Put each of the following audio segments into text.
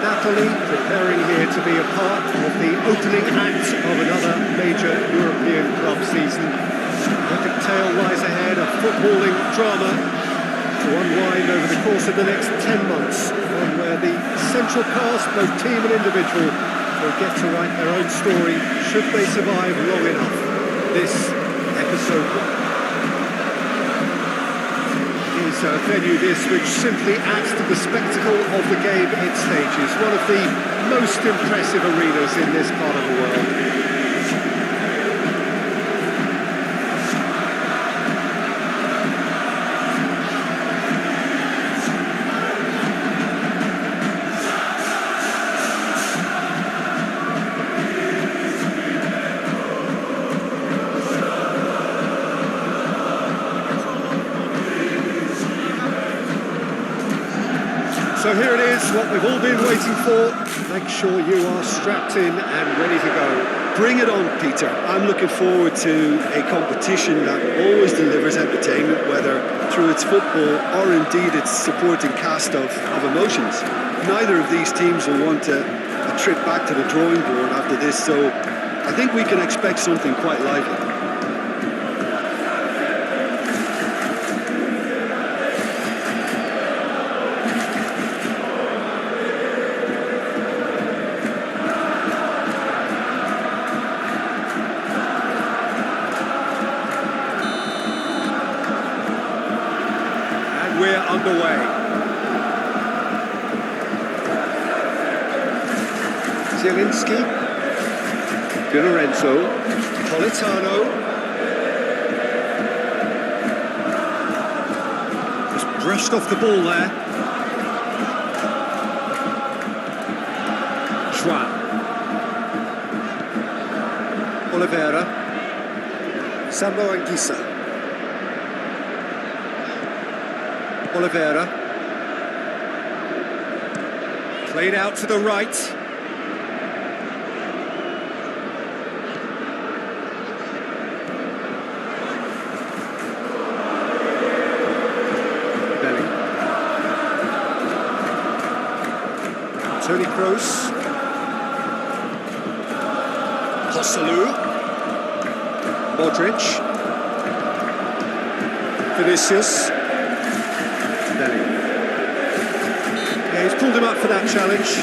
Napoli preparing here to be a part of the opening act of another major European club season. An epic tale lies ahead, a footballing drama to unwind over the course of the next 10 months, one where the central cast, both team and individual, will get to write their own story should they survive long enough. This episode 1. Is a venue which simply adds to the spectacle of the game it stages. One of the most impressive arenas in this part of the world. So here it is, what we've all been waiting for. Make sure you are strapped in and ready to go. Bring it on, Peter. I'm looking forward to a competition that always delivers entertainment, whether through its football or indeed its supporting cast of emotions. Neither of these teams will want a trip back to the drawing board after this, so I think we can expect something quite lively. We're underway. Zielinski, Di Lorenzo, Politano. Just brushed off the ball there. Schwan. Oliveira. Sambo Anguissa. Oliveira, played out to the right. Belling. Toni Kroos. Joselu. Modric. Vinicius. Yeah, he's pulled him up for that challenge.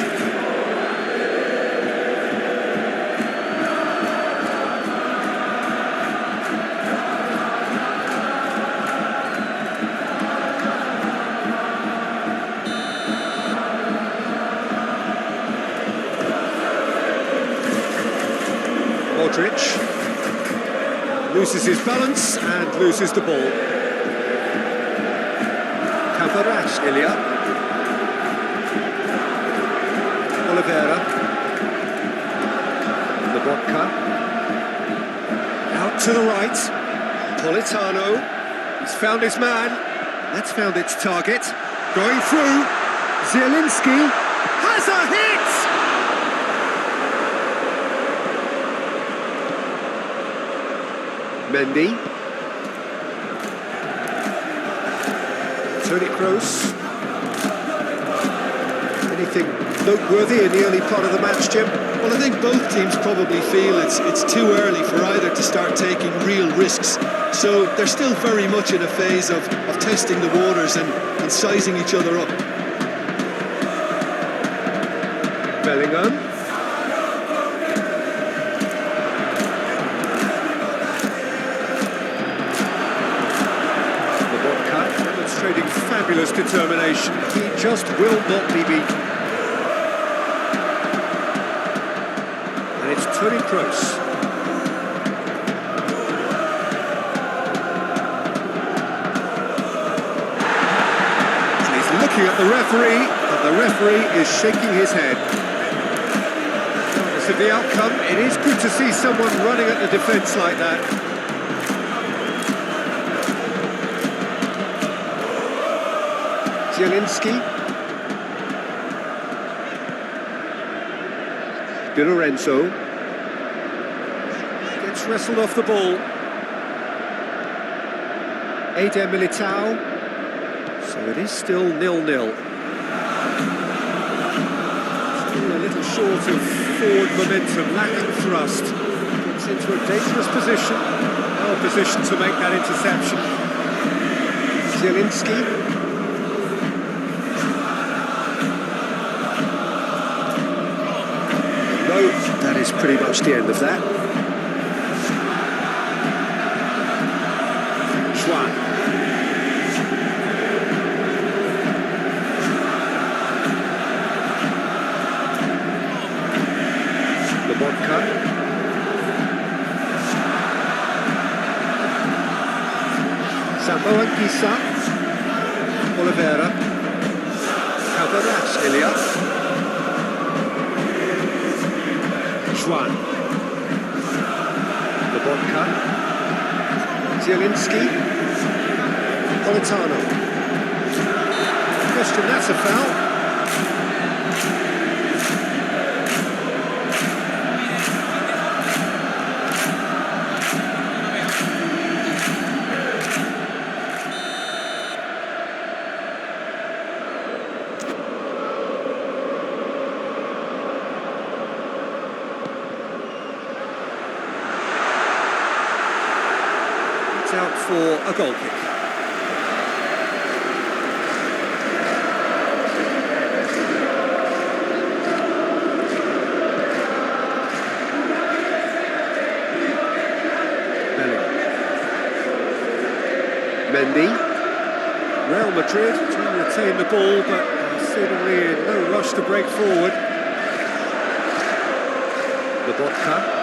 Modric loses his balance and loses the ball. Ilya. Oliveira. Lobotka. Out to the right. Politano. He's found his man. That's found its target. Going through. Zielinski has a hit! Mendy. Toni Kroos. Anything noteworthy in the early part of the match, Jim? Well, I think both teams probably feel it's too early for either to start taking real risks. So they're still very much in a phase of testing the waters and sizing each other up. Bellingham. Demonstrating fabulous determination. He just will not be beaten. And it's Toni Kroos. And he's looking at the referee, and the referee is shaking his head. Regardless of the outcome, it is good to see someone running at the defence like that. Zielinski. Di Lorenzo. Gets wrestled off the ball. Eder Militao. So it is still 0-0. short of forward momentum, lacking thrust. Gets into a dangerous position. Well positioned to make that interception. Zielinski. No, that is pretty much the end of that. Schwan. Lobotka. Sambo Anguissa. Oliveira. Alvarez, Ilya. Schwan. Lobotka. Zielinski. Politano. Question, that's a foul. It's out for a goal kick. Mendy. Real Madrid trying to retain the ball, but seemingly in no rush to break forward. Lobotka.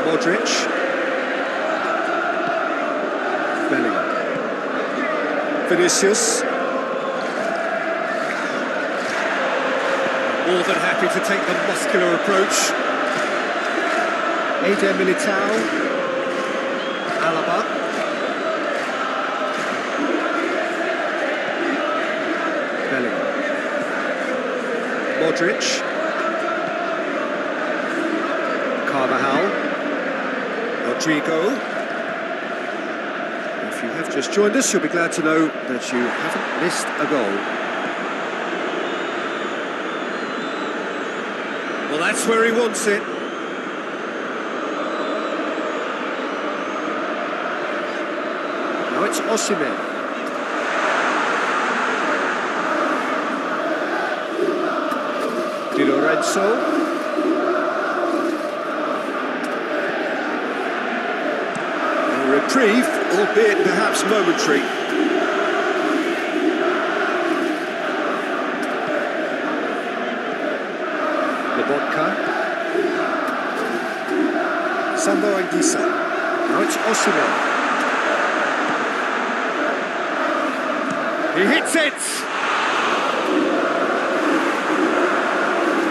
Modric. Bellingham. Vinicius. More than happy to take the muscular approach. Eder Militao. Alaba. Bellingham. Modric. Carvajal. Rodrigo. If you have just joined us, you'll be glad to know that you haven't missed a goal. Well, that's where he wants it. Now it's Osimhen. Di Lorenzo. Reprieve, albeit perhaps momentary. Lobotka. Sambo Anguissa. Now it's Osimhen. He hits it!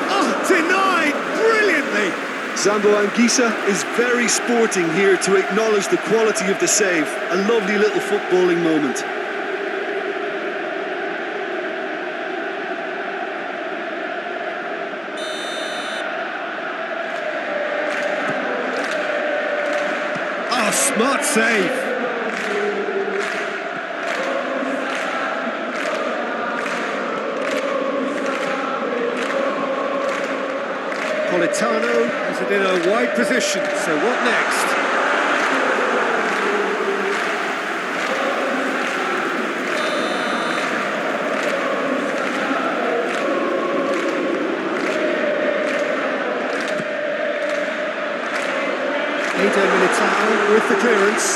Oh, denied brilliantly! Sambo Anguissa is very sporting here to acknowledge the quality of the save. A lovely little footballing moment. Oh, smart save. Politano has it in a wide position, so what next? Eder Militao with the clearance.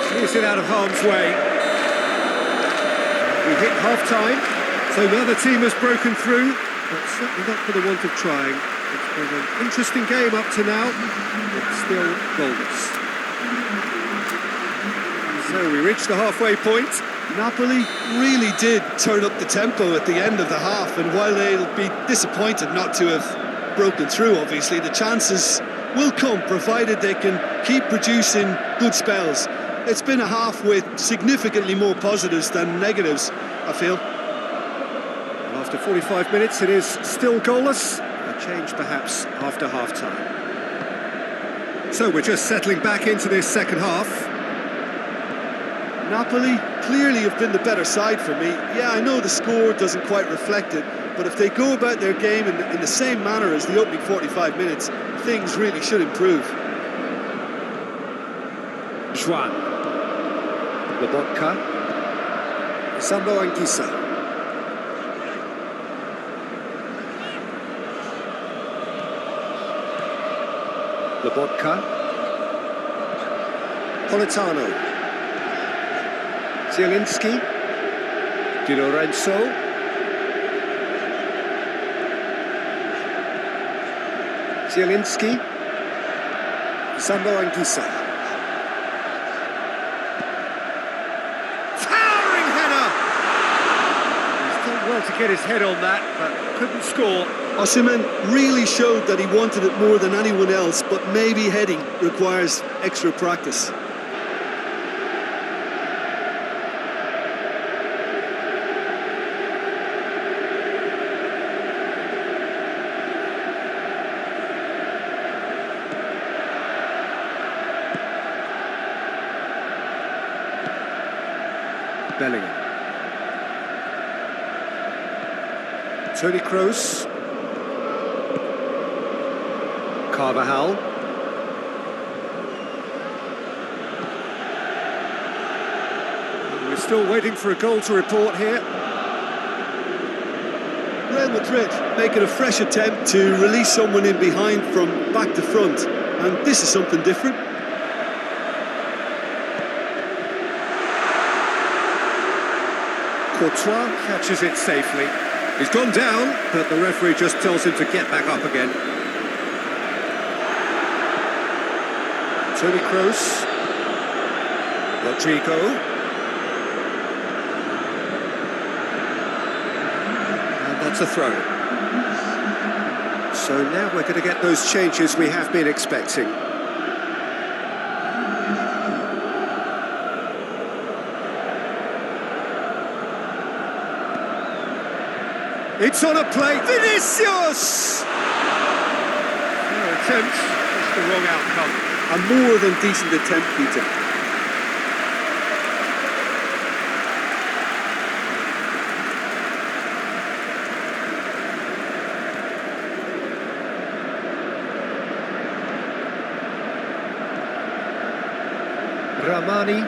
Clears it out of harm's way. We hit half-time, so now the team has broken through, but certainly not for the want of trying. It's been an interesting game up to now, but still goalless. So we reached the halfway point. Napoli really did turn up the tempo at the end of the half, and while they'll be disappointed not to have broken through, obviously, the chances will come, provided they can keep producing good spells. It's been a half with significantly more positives than negatives, I feel. Well, after 45 minutes, it is still goalless. A change perhaps after half-time. So we're just settling back into this second half. Napoli clearly have been the better side for me. Yeah, I know the score doesn't quite reflect it, but if they go about their game in the same manner as the opening 45 minutes, things really should improve. Juan. Lobotka. Sambo Anguissa. Lobotka. Politano. Zielinski. Di Lorenzo. Zielinski. Sambo Anguissa. Towering header! He's done well to get his head on that, but couldn't score. Osimhen really showed that he wanted it more than anyone else, but maybe heading requires extra practice. Bellingham. Toni Kroos. Carvajal. We're still waiting for a goal to report here. Real Madrid making a fresh attempt to release someone in behind from back to front, and this is something different. Courtois catches it safely. He's gone down, but the referee just tells him to get back up again. Toni Kroos. Rodrigo. And that's a throw. So now we're going to get those changes we have been expecting. It's on a plate. Vinicius! No attempt, just the wrong outcome. A more than decent attempt, Peter. Ramani.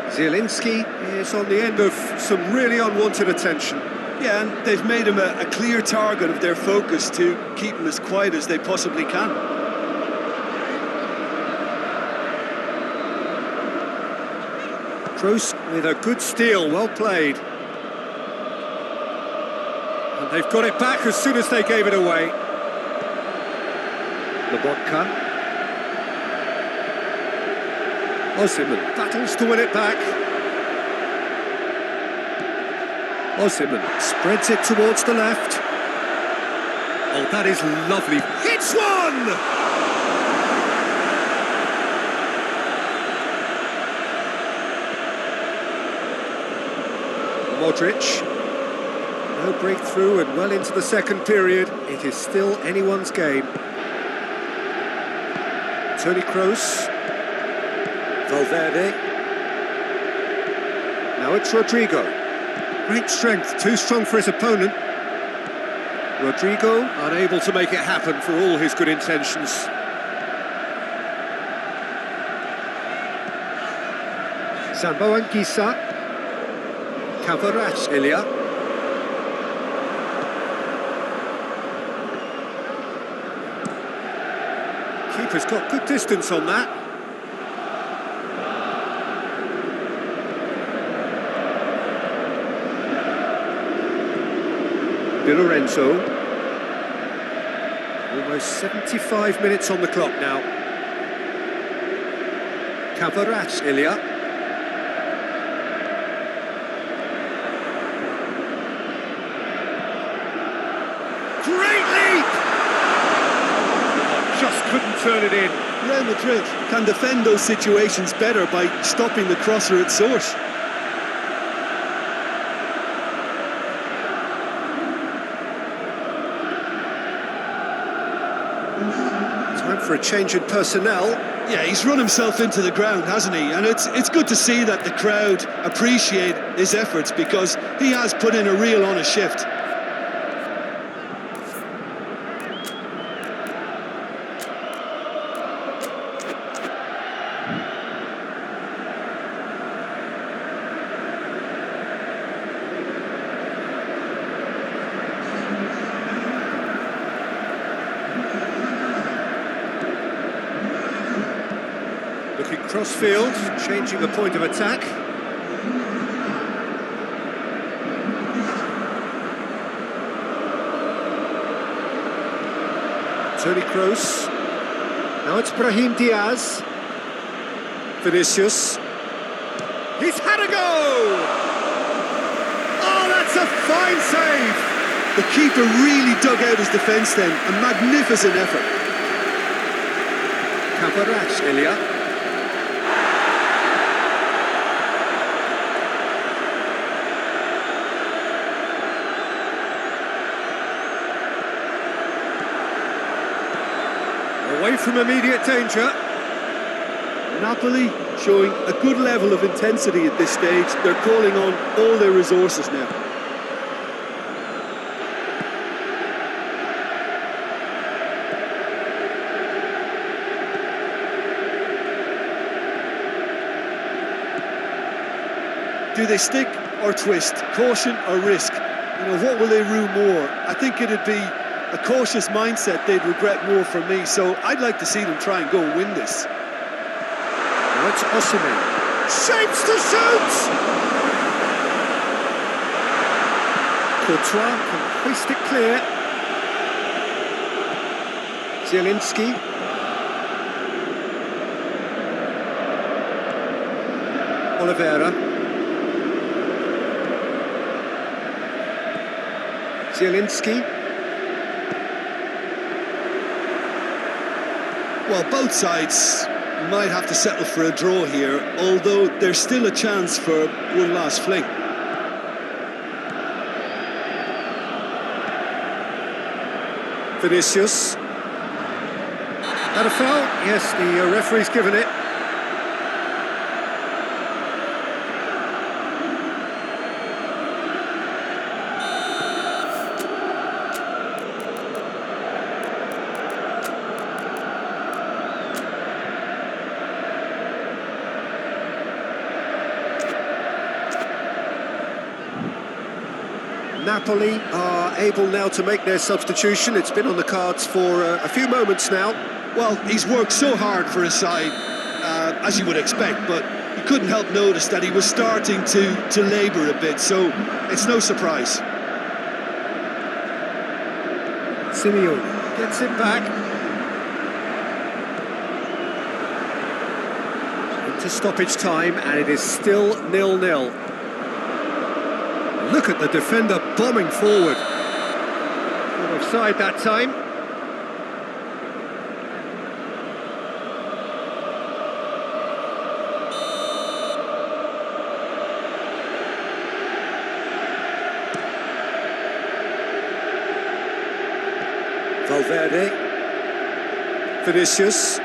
Zielinski is on the end of some really unwanted attention. Yeah, and they've made him a clear target of their focus to keep him as quiet as they possibly can. Kroos with a good steal, well played. And they've got it back as soon as they gave it away. Lobotka. Osimhen battles to win it back. Osimhen spreads it towards the left. Oh, that is lovely. Hits one! Modric. No breakthrough and well into the second period. It is still anyone's game. Toni Kroos. Valverde. Now it's Rodrigo. Great strength, too strong for his opponent. Rodrigo unable to make it happen for all his good intentions. Sambo Anguissa. Ilya. Keeper's got good distance on that. Di Lorenzo. Almost 75 minutes on the clock now. Ilya. Great leap! Oh, just couldn't turn it in. Real Madrid can defend those situations better by stopping the crosser at source. Time for a change in personnel. Yeah, he's run himself into the ground, hasn't he? And it's good to see that the crowd appreciate his efforts, because he has put in a real honest shift. Looking cross-field, changing the point of attack. Toni Kroos. Now it's Brahim Diaz. Vinicius. He's had a go! Oh, that's a fine save! The keeper really dug out his defence then. A magnificent effort. Kvaratskhelia. Away from immediate danger. Napoli showing a good level of intensity at this stage. They're calling on all their resources now. Do they stick or twist? Caution or risk? You know, what will they rue more? I think it'd be a cautious mindset they'd regret more from me, so I'd like to see them try and go and win this. Now it's Osimhen. Shapes to shoot! Courtois can hoist it clear. Zielinski. Oliveira. Zielinski. Well, both sides might have to settle for a draw here, although there's still a chance for one last fling. Vinicius. That a foul? Yes, the referee's given it. Napoli are able now to make their substitution. It's been on the cards for a few moments now. Well, he's worked so hard for his side, as you would expect, but you couldn't help notice that he was starting to labour a bit, so it's no surprise. Simeone gets it back. Into stoppage time, and it is still 0-0. Look at the defender bombing forward. Not offside that time. Valverde. Vinicius.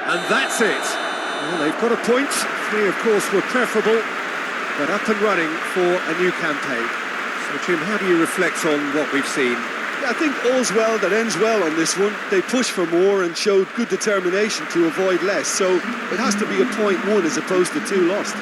And that's it. Well, they've got a point. 3, of course, were preferable, but up and running for a new campaign. So, Jim, how do you reflect on what we've seen? Yeah, I think all's well that ends well on this one. They pushed for more and showed good determination to avoid less, so it has to be a point won as opposed to 2 lost.